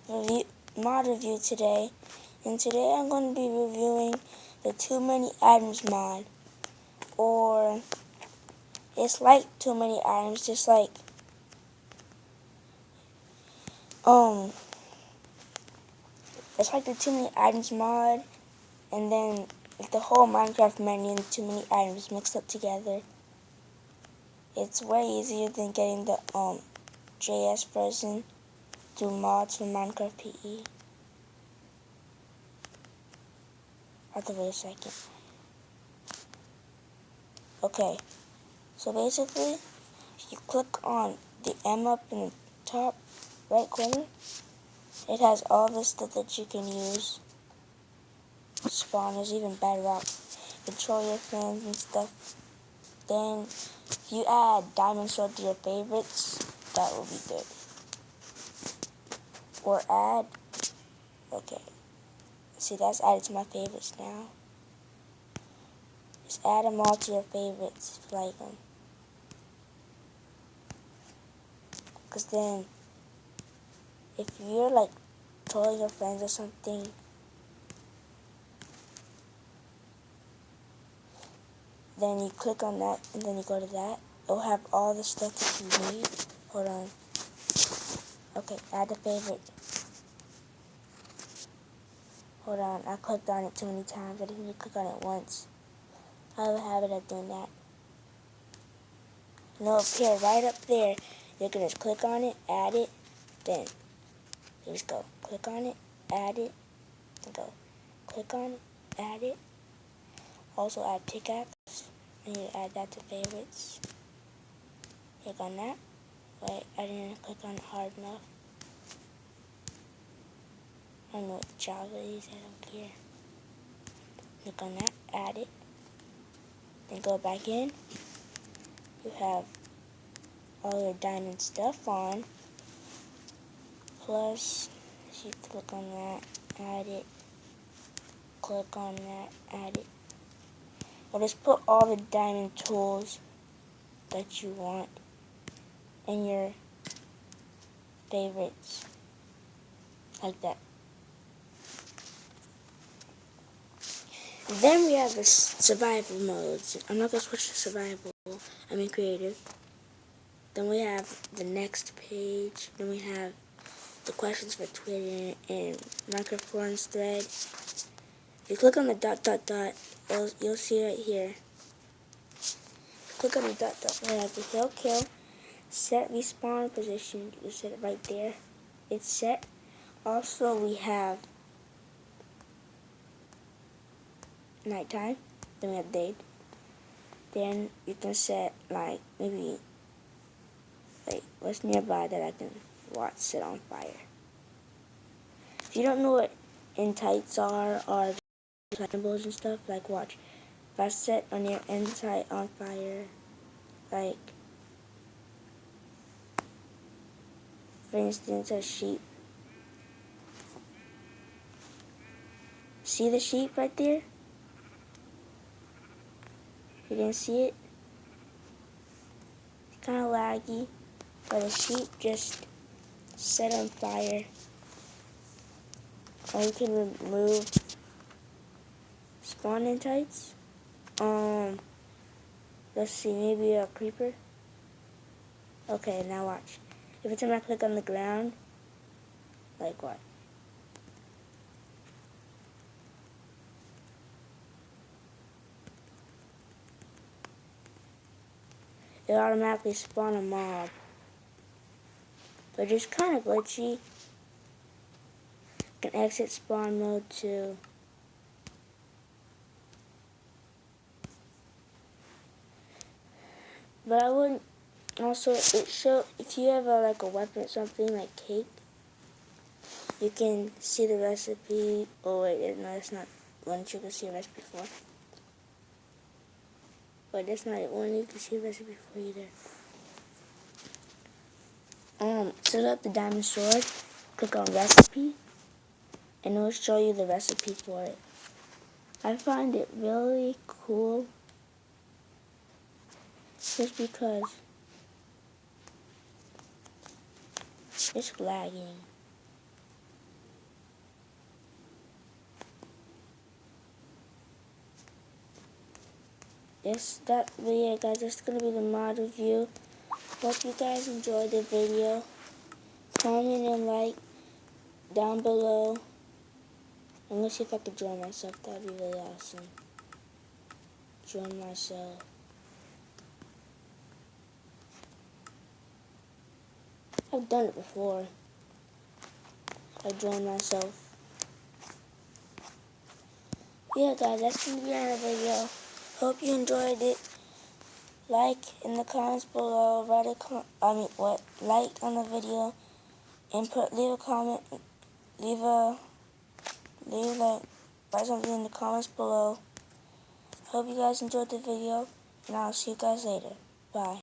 mod review today, and today I'm going to be reviewing the Too Many Items mod, or it's like Too Many Items, just like it's like the Too Many Items mod, and then with the whole Minecraft menu and Too Many Items mixed up together. It's way easier than getting the JS version through mods from Minecraft PE. I have to wait a second. Okay, so basically, if you click on the M up in the top right corner, it has all the stuff that you can use. Spawners, even bedrock, control your friends and stuff. Then, if you add diamond sword to your favorites, that will be good. Or add, okay, see that's added to my favorites now. Just add them all to your favorites if you like them. Because then, if you're like trolling your friends or something, then you click on that and then you go to that. It'll have all the stuff that you need. Hold on. Okay, add a favorite. Hold on, I clicked on it too many times. I didn't even click on it once. I have a habit of doing that. And it'll appear right up there. You can just click on it, add it, then you just go. Click on it, add it, and go. Click on it, add it. Also add pickaxe, and you add that to favorites. Click on that. Wait, I didn't click on it hard enough. I don't know what Java is, I don't care. Click on that, add it, then go back in. You have all your diamond stuff on, plus you click on that, add it, click on that, add it. Or just put all the diamond tools that you want in your favorites, like that. Then we have the survival modes. I'm not going to switch to survival, I mean creative. Then we have the next page. Then we have the questions for Twitter and Minecraft forums thread. If you click on the dot dot dot, you'll see right here. Click on the dot dot dot, it has the hill kill, set respawn position. You set it right there. It's set. Also, we have nighttime. Then we have day. Then you can set like maybe what's nearby that I can watch set on fire. If you don't know what entites are or symbols and stuff, like watch. If I set on your entite on fire, like for instance a sheep. See the sheep right there? You didn't see it? It's kind of laggy, but a sheep just set on fire. Or you can remove spawn entites. Let's see, maybe a creeper. Okay, now watch. Every time I click on the ground, like what? It automatically spawn a mob. But it's kind of glitchy. You can exit spawn mode too. But I wouldn't. Also, it show if you have like a weapon or something like cake, you can see the recipe. Oh wait, no, that's not one you can see a recipe for. But that's not one you can see a recipe for either. Set up the diamond sword. Click on recipe, and it will show you the recipe for it. I find it really cool, just because it's lagging. yeah, guys, that's gonna be the mod review. Hope you guys enjoyed the video. Comment and like down below. I'm gonna see if I can join myself. That'd be really awesome. Join myself. I've done it before. I joined myself. Yeah, guys, that's gonna be our video. Hope you enjoyed it. Like in the comments below. Like on the video, and leave a comment. Write something in the comments below. Hope you guys enjoyed the video, and I'll see you guys later. Bye.